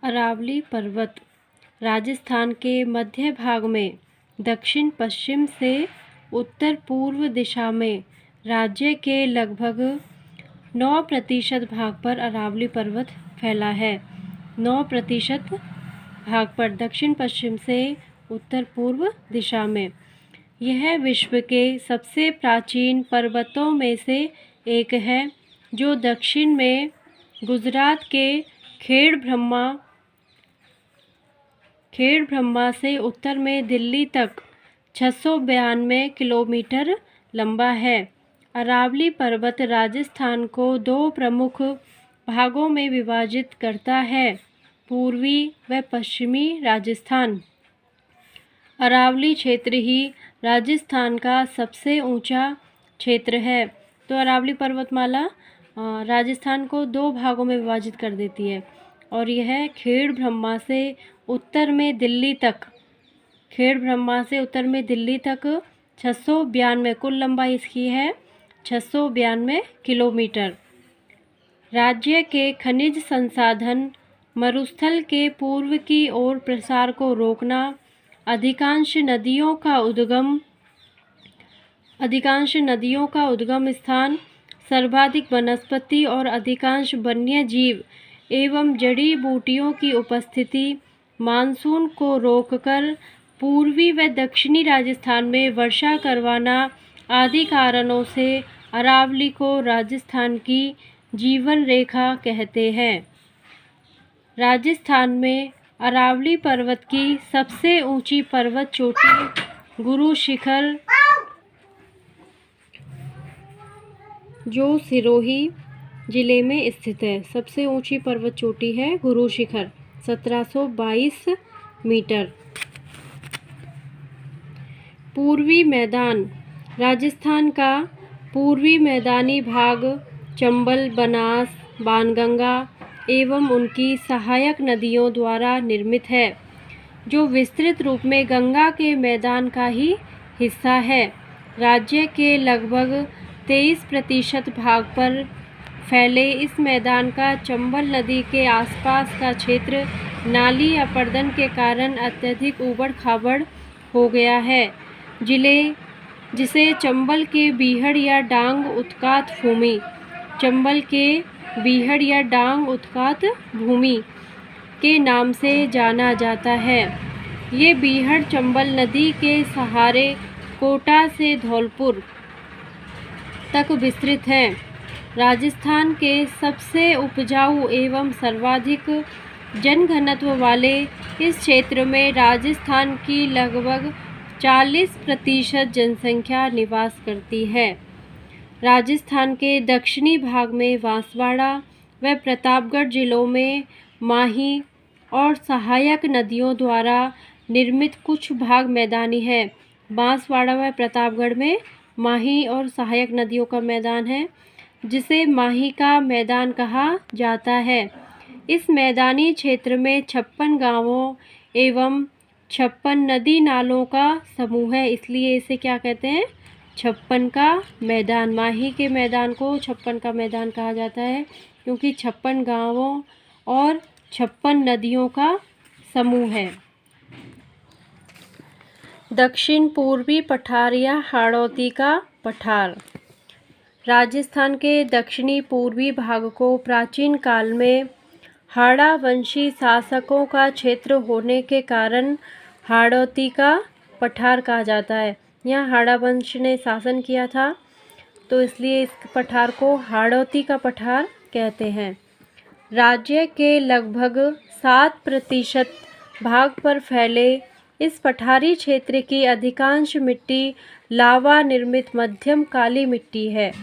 अरावली पर्वत राजस्थान के मध्य भाग में दक्षिण पश्चिम से उत्तर पूर्व दिशा में राज्य के लगभग 9% भाग पर अरावली पर्वत फैला है। 9% भाग पर दक्षिण पश्चिम से उत्तर पूर्व दिशा में। यह विश्व के सबसे प्राचीन पर्वतों में से एक है, जो दक्षिण में गुजरात के खेड़ ब्रह्मा से उत्तर में दिल्ली तक 692 किलोमीटर लंबा है। अरावली पर्वत राजस्थान को दो प्रमुख भागों में विभाजित करता है, पूर्वी व पश्चिमी राजस्थान। अरावली क्षेत्र ही राजस्थान का सबसे ऊंचा क्षेत्र है। तो अरावली पर्वतमाला राजस्थान को दो भागों में विभाजित कर देती है और यह खेड़ ब्रह्मा से उत्तर में दिल्ली तक 692 कुल लंबाई इसकी है 692 किलोमीटर। राज्य के खनिज संसाधन मरुस्थल के पूर्व की ओर प्रसार को रोकना, अधिकांश नदियों का उद्गम स्थान, सर्वाधिक वनस्पति और अधिकांश वन्य जीव एवं जड़ी बूटियों की उपस्थिति, मानसून को रोककर पूर्वी व दक्षिणी राजस्थान में वर्षा करवाना आदि कारणों से अरावली को राजस्थान की जीवन रेखा कहते हैं। राजस्थान में अरावली पर्वत की सबसे ऊंची पर्वत चोटी गुरु शिखर, जो सिरोही जिले में स्थित है। सबसे ऊंची पर्वत चोटी है गुरु शिखर, 1722 मीटर। पूर्वी मैदान राजस्थान का पूर्वी मैदानी भाग चंबल, बनास, बाणगंगा एवं उनकी सहायक नदियों द्वारा निर्मित है, जो विस्तृत रूप में गंगा के मैदान का ही हिस्सा है। राज्य के लगभग 23% भाग पर फैले इस मैदान का चंबल नदी के आसपास का क्षेत्र नाली अपरदन के कारण अत्यधिक ऊबड़ खाबड़ हो गया है, जिसे चंबल के बीहड़ या डांग उत्कात भूमि के नाम से जाना जाता है। ये बीहड़ चंबल नदी के सहारे कोटा से धौलपुर तक विस्तृत हैं। राजस्थान के सबसे उपजाऊ एवं सर्वाधिक जनघनत्व वाले इस क्षेत्र में राजस्थान की लगभग 40% जनसंख्या निवास करती है। राजस्थान के दक्षिणी भाग में बांसवाड़ा व प्रतापगढ़ जिलों में माही और सहायक नदियों द्वारा निर्मित कुछ भाग मैदानी है। बांसवाड़ा व प्रतापगढ़ में माही और सहायक नदियों का मैदान है, जिसे माही का मैदान कहा जाता है। इस मैदानी क्षेत्र में 56 गांवों एवं 56 नदी नालों का समूह है, इसलिए इसे क्या कहते हैं? 56 का मैदान। माही के मैदान को 56 का मैदान कहा जाता है, क्योंकि 56 गांवों और 56 नदियों का समूह है। दक्षिण पूर्वी पठार या हाड़ौती का पठार राजस्थान के दक्षिणी पूर्वी भाग को प्राचीन काल में हाड़ा वंशी शासकों का क्षेत्र होने के कारण हाड़ौती का पठार कहा जाता है। यहाँ हाड़ा वंश ने शासन किया था, तो इसलिए इस पठार को हाड़ौती का पठार कहते हैं। राज्य के लगभग 7% भाग पर फैले इस पठारी क्षेत्र की अधिकांश मिट्टी लावा निर्मित मध्यम काली मिट्टी है,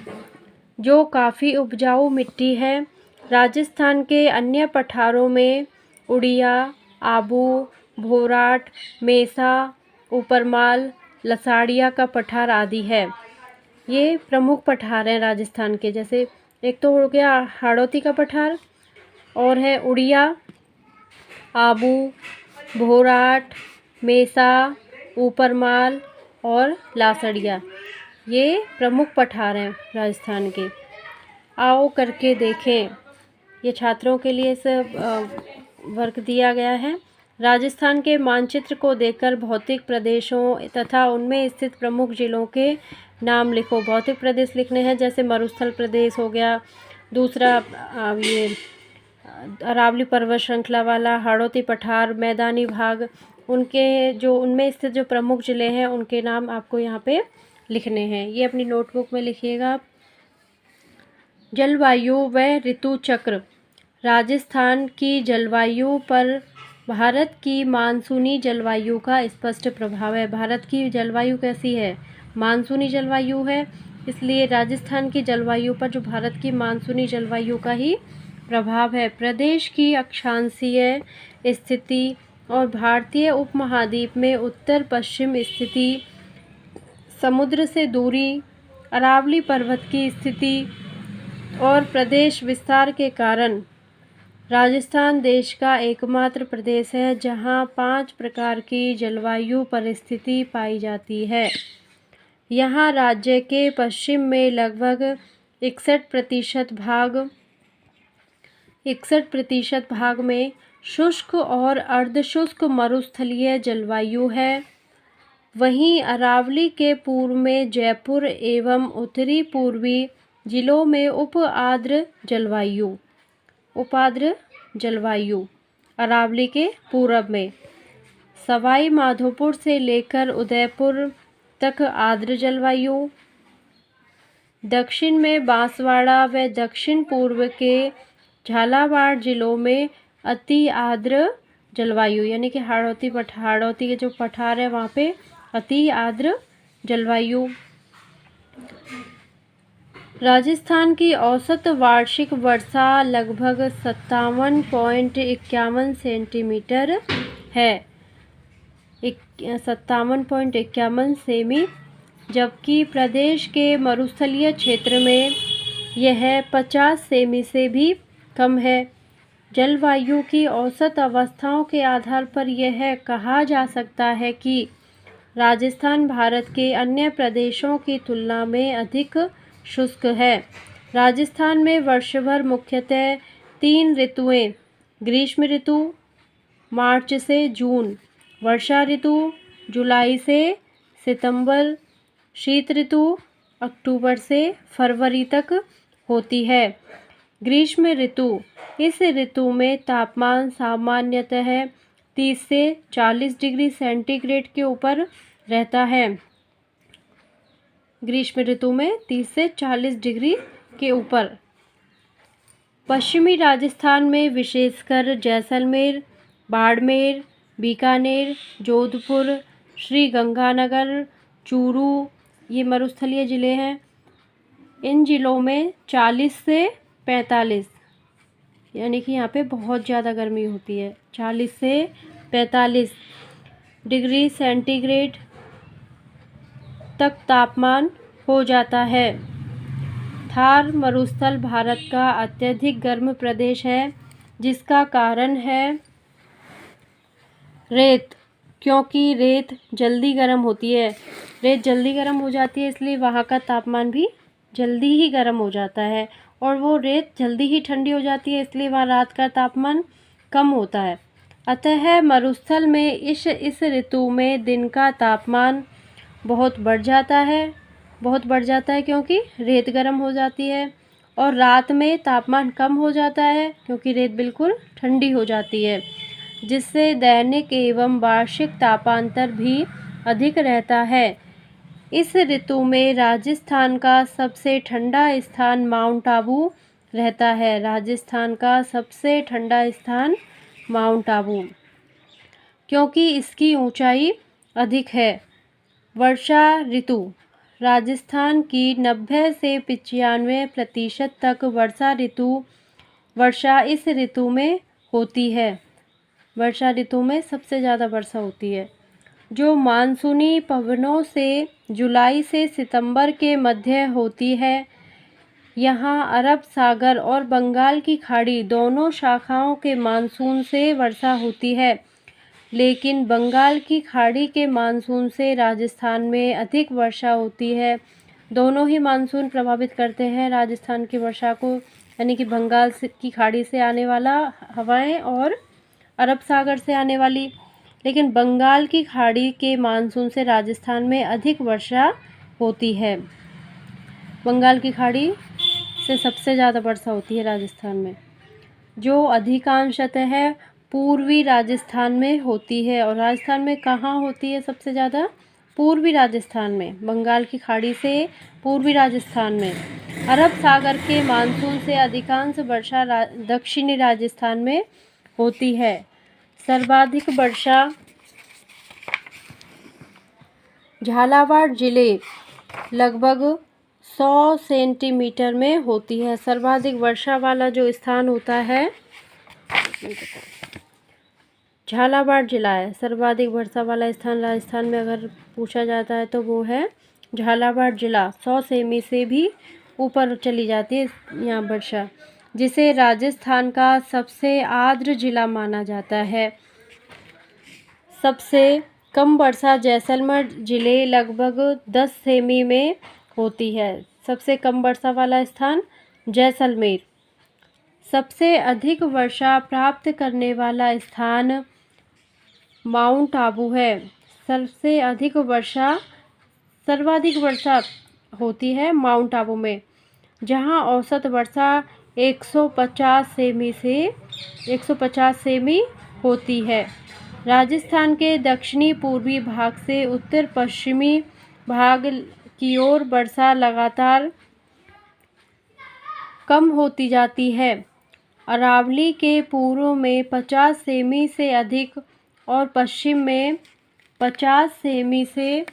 जो काफ़ी उपजाऊ मिट्टी है। राजस्थान के अन्य पठारों में उड़िया, आबू, भोराट, मेसा, ऊपरमाल, लसाड़िया का पठार आदि है। ये प्रमुख पठार हैं राजस्थान के। जैसे एक तो हो गया हाड़ौती का पठार, और है उड़िया, आबू, भोराट, मेसा, ऊपरमाल और लासड़िया। ये प्रमुख पठार हैं राजस्थान के। आओ करके देखें। ये छात्रों के लिए सब वर्क दिया गया है। राजस्थान के मानचित्र को देखकर भौतिक प्रदेशों तथा उनमें स्थित प्रमुख जिलों के नाम लिखो। भौतिक प्रदेश लिखने हैं, जैसे मरुस्थल प्रदेश हो गया, दूसरा ये अरावली पर्वत श्रृंखला वाला, हाड़ौती पठार, मैदानी भाग, उनके जो उनमें स्थित जो प्रमुख ज़िले हैं उनके नाम आपको यहाँ पे लिखने हैं। ये अपनी नोटबुक में लिखिएगा। जलवायु व ऋतु चक्र। राजस्थान की जलवायु पर भारत की मानसूनी जलवायु का स्पष्ट प्रभाव है। भारत की जलवायु कैसी है? मानसूनी जलवायु है, इसलिए राजस्थान की जलवायु पर जो भारत की मानसूनी जलवायु का ही प्रभाव है। प्रदेश की अक्षांशीय स्थिति और भारतीय उपमहाद्वीप में उत्तर पश्चिम स्थिति, समुद्र से दूरी, अरावली पर्वत की स्थिति और प्रदेश विस्तार के कारण राजस्थान देश का एकमात्र प्रदेश है जहां 5 प्रकार की जलवायु परिस्थिति पाई जाती है। यहां राज्य के पश्चिम में लगभग 61% भाग में शुष्क और अर्धशुष्क मरुस्थलीय जलवायु है। वहीं अरावली के पूर्व में जयपुर एवं उत्तरी पूर्वी जिलों में उपाद्र जलवायु, अरावली के पूरब में सवाई माधोपुर से लेकर उदयपुर तक आर्द्र जलवायु, दक्षिण में बांसवाड़ा व दक्षिण पूर्व के झालावाड़ जिलों में अति आर्द्र जलवायु, यानी कि हाड़ौती के जो पठार है वहाँ पे अति आर्द्र जलवायु। राजस्थान की औसत वार्षिक वर्षा लगभग 57.51 सेंटीमीटर है, 57.51 सेमी, जबकि प्रदेश के मरुस्थलीय क्षेत्र में यह 50 सेमी से भी कम है। जलवायु की औसत अवस्थाओं के आधार पर यह कहा जा सकता है कि राजस्थान भारत के अन्य प्रदेशों की तुलना में अधिक शुष्क है। राजस्थान में वर्षभर मुख्यतः 3 ऋतुएं, ग्रीष्म ऋतु मार्च से जून, वर्षा ऋतु जुलाई से सितंबर, शीत ऋतु अक्टूबर से फरवरी तक होती है। ग्रीष्म ऋतु, इस ऋतु में तापमान सामान्यतः 30 से 40 डिग्री सेंटीग्रेड के ऊपर रहता है। ग्रीष्म ऋतु में 30 से 40 डिग्री के ऊपर। पश्चिमी राजस्थान में विशेषकर जैसलमेर, बाड़मेर, बीकानेर, जोधपुर, श्री गंगानगर, चूरू, ये मरुस्थलीय ज़िले हैं। इन ज़िलों में 40 से 45, यानी कि यहाँ पे बहुत ज़्यादा गर्मी होती है, 40 से 45 डिग्री सेंटीग्रेड तक तापमान हो जाता है। थार मरुस्थल भारत का अत्यधिक गर्म प्रदेश है, जिसका कारण है रेत, क्योंकि रेत जल्दी गर्म होती है। रेत जल्दी गर्म हो जाती है, इसलिए वहाँ का तापमान भी जल्दी ही गर्म हो जाता है, और वो रेत जल्दी ही ठंडी हो जाती है, इसलिए वहाँ रात का तापमान कम होता है। अतः मरुस्थल में इस ऋतु में दिन का तापमान बहुत बढ़ जाता है क्योंकि रेत गर्म हो जाती है, और रात में तापमान कम हो जाता है क्योंकि रेत बिल्कुल ठंडी हो जाती है, जिससे दैनिक एवं वार्षिक तापांतर भी अधिक रहता है। इस ऋतु में राजस्थान का सबसे ठंडा स्थान माउंट आबू रहता है। राजस्थान का सबसे ठंडा स्थान माउंट आबू, क्योंकि इसकी ऊंचाई अधिक है। वर्षा ऋतु, राजस्थान की 90 से 95% तक वर्षा इस ऋतु में होती है। वर्षा ऋतु में सबसे ज़्यादा वर्षा होती है, जो मानसूनी पवनों से जुलाई से सितंबर के मध्य होती है। यहाँ अरब सागर और बंगाल की खाड़ी दोनों शाखाओं के मानसून से वर्षा होती है, लेकिन बंगाल की खाड़ी के मानसून से राजस्थान में अधिक वर्षा होती है। दोनों ही मानसून प्रभावित करते हैं राजस्थान की वर्षा को, यानी कि बंगाल की खाड़ी से आने वाला हवाएं और अरब सागर से आने वाली। लेकिन बंगाल की खाड़ी के मानसून से राजस्थान में अधिक वर्षा होती है। बंगाल की खाड़ी से सबसे ज़्यादा वर्षा होती है राजस्थान में, जो अधिकांशतः पूर्वी राजस्थान में होती है। और राजस्थान में कहाँ होती है सबसे ज़्यादा? पूर्वी राजस्थान में, बंगाल की खाड़ी से पूर्वी राजस्थान में। अरब सागर के मानसून से अधिकांश वर्षा दक्षिणी राजस्थान में होती है। सर्वाधिक वर्षा झालावाड़ जिले लगभग 100 सेंटीमीटर में होती है। सर्वाधिक वर्षा वाला जो स्थान होता है झालावाड़ जिला है। सर्वाधिक वर्षा वाला स्थान राजस्थान में अगर पूछा जाता है तो वो है झालावाड़ जिला। 100 सेमी से भी ऊपर चली जाती है यहाँ वर्षा, जिसे राजस्थान का सबसे आर्द्र जिला माना जाता है। सबसे कम वर्षा जैसलमेर जिले लगभग 10 सेमी में होती है। सबसे कम वर्षा वाला स्थान जैसलमेर। सबसे अधिक वर्षा प्राप्त करने वाला स्थान माउंट आबू है। सबसे अधिक वर्षा सर्वाधिक वर्षा होती है माउंट आबू में, जहां औसत वर्षा 150 सेमी होती है। राजस्थान के दक्षिणी पूर्वी भाग से उत्तर पश्चिमी भाग की ओर वर्षा लगातार कम होती जाती है। अरावली के पूर्व में 50 सेमी से अधिक और पश्चिम में 50 सेमी से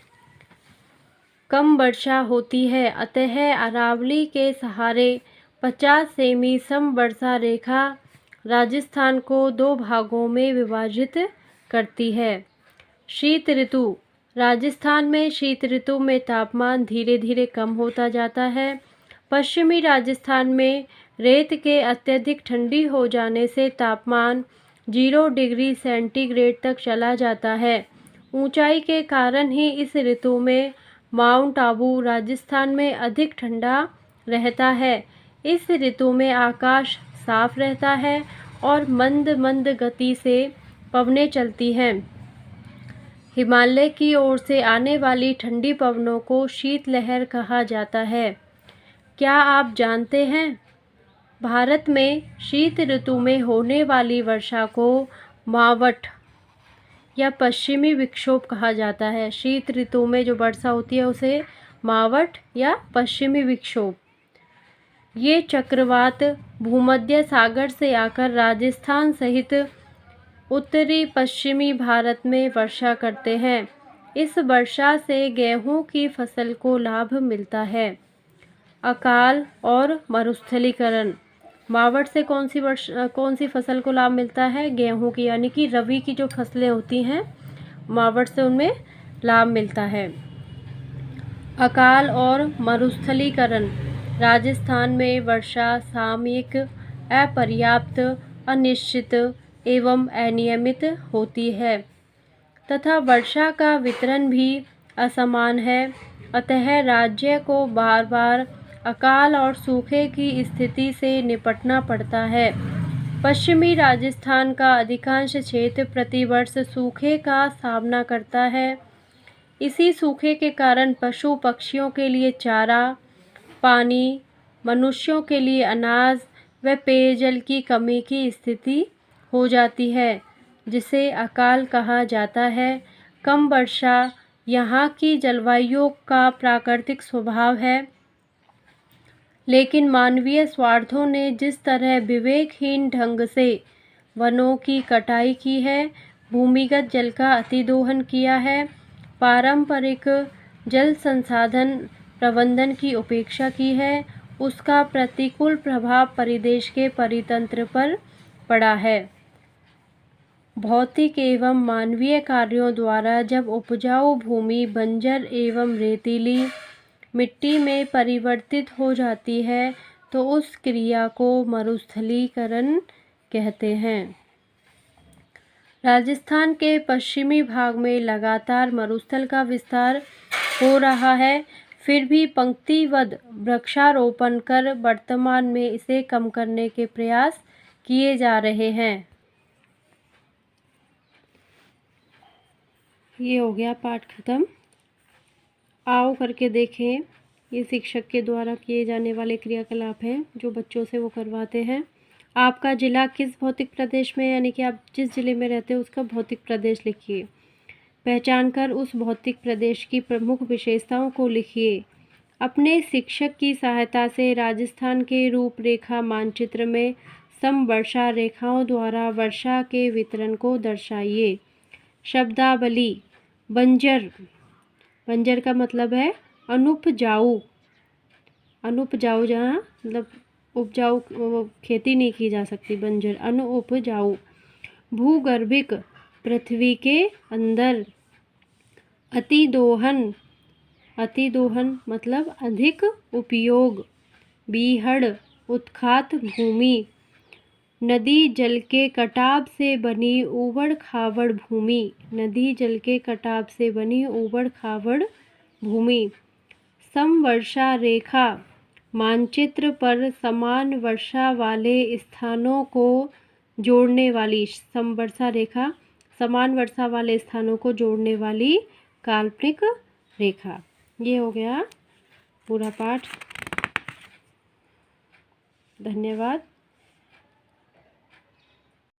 कम वर्षा होती है। अतः अरावली के सहारे 50 सेमी सम वर्षा रेखा राजस्थान को 2 भागों में विभाजित करती है। शीत ऋतु। राजस्थान में शीत ऋतु में तापमान धीरे धीरे कम होता जाता है। पश्चिमी राजस्थान में रेत के अत्यधिक ठंडी हो जाने से तापमान 0 डिग्री सेंटीग्रेड तक चला जाता है। ऊंचाई के कारण ही इस ऋतु में माउंट आबू राजस्थान में अधिक ठंडा रहता है। इस ऋतु में आकाश साफ रहता है और मंद मंद गति से पवनें चलती हैं। हिमालय की ओर से आने वाली ठंडी पवनों को शीतलहर कहा जाता है। क्या आप जानते हैं, भारत में शीत ऋतु में होने वाली वर्षा को मावठ या पश्चिमी विक्षोभ कहा जाता है। शीत ऋतु में जो वर्षा होती है उसे मावठ या पश्चिमी विक्षोभ। ये चक्रवात भूमध्य सागर से आकर राजस्थान सहित उत्तरी पश्चिमी भारत में वर्षा करते हैं। इस वर्षा से गेहूं की फसल को लाभ मिलता है। अकाल और मरुस्थलीकरण। मावठ से कौन सी फसल को लाभ मिलता है? गेहूं की, यानी कि रबी की जो फसलें होती हैं मावठ से उनमें लाभ मिलता है। अकाल और मरुस्थलीकरण। राजस्थान में वर्षा सामयिक, अपर्याप्त, अनिश्चित एवं अनियमित होती है तथा वर्षा का वितरण भी असमान है। अतः राज्य को बार बार अकाल और सूखे की स्थिति से निपटना पड़ता है। पश्चिमी राजस्थान का अधिकांश क्षेत्र प्रतिवर्ष सूखे का सामना करता है। इसी सूखे के कारण पशु पक्षियों के लिए चारा, पानी, मनुष्यों के लिए अनाज व पेयजल की कमी की स्थिति हो जाती है, जिसे अकाल कहा जाता है। कम वर्षा यहाँ की जलवायु का प्राकृतिक स्वभाव है, लेकिन मानवीय स्वार्थों ने जिस तरह विवेकहीन ढंग से वनों की कटाई की है, भूमिगत जल का अतिदोहन किया है, पारंपरिक जल संसाधन प्रबंधन की उपेक्षा की है, उसका प्रतिकूल प्रभाव परिदेश के परितंत्र पर पड़ा है। भौतिक एवं मानवीय कार्यों द्वारा जब उपजाऊ भूमि बंजर एवं रेतीली मिट्टी में परिवर्तित हो जाती है तो उस क्रिया को मरुस्थलीकरण कहते हैं। राजस्थान के पश्चिमी भाग में लगातार मरुस्थल का विस्तार हो रहा है, फिर भी पंक्तिबद्ध वृक्षारोपण कर वर्तमान में इसे कम करने के प्रयास किए जा रहे हैं। ये हो गया पाठ खत्म। आओ करके देखें। ये शिक्षक के द्वारा किए जाने वाले क्रियाकलाप हैं जो बच्चों से वो करवाते हैं। आपका ज़िला किस भौतिक प्रदेश में, यानी कि आप जिस ज़िले में रहते हैं उसका भौतिक प्रदेश लिखिए। पहचान कर उस भौतिक प्रदेश की प्रमुख विशेषताओं को लिखिए। अपने शिक्षक की सहायता से राजस्थान के रूपरेखा मानचित्र में समवर्षा रेखाओं द्वारा वर्षा के वितरण को दर्शाइए। शब्दावली। बंजर। बंजर का मतलब है अनुपजाऊ। अनुपजाऊ जहाँ मतलब उपजाऊ खेती नहीं की जा सकती, बंजर अनुपजाऊ। भूगर्भिक पृथ्वी के अंदर। अतिदोहन। अतिदोहन मतलब अधिक उपयोग। बीहड़ उत्खात भूमि। नदी जल के कटाव से बनी ऊबड़ खाबड़ भूमि। नदी जल के कटाव से बनी ऊबड़ खाबड़ भूमि। समवर्षा रेखा। मानचित्र पर समान वर्षा वाले स्थानों को जोड़ने वाली। समवर्षा रेखा समान वर्षा वाले स्थानों को जोड़ने वाली काल्पनिक रेखा। ये हो गया पूरा पाठ। धन्यवाद।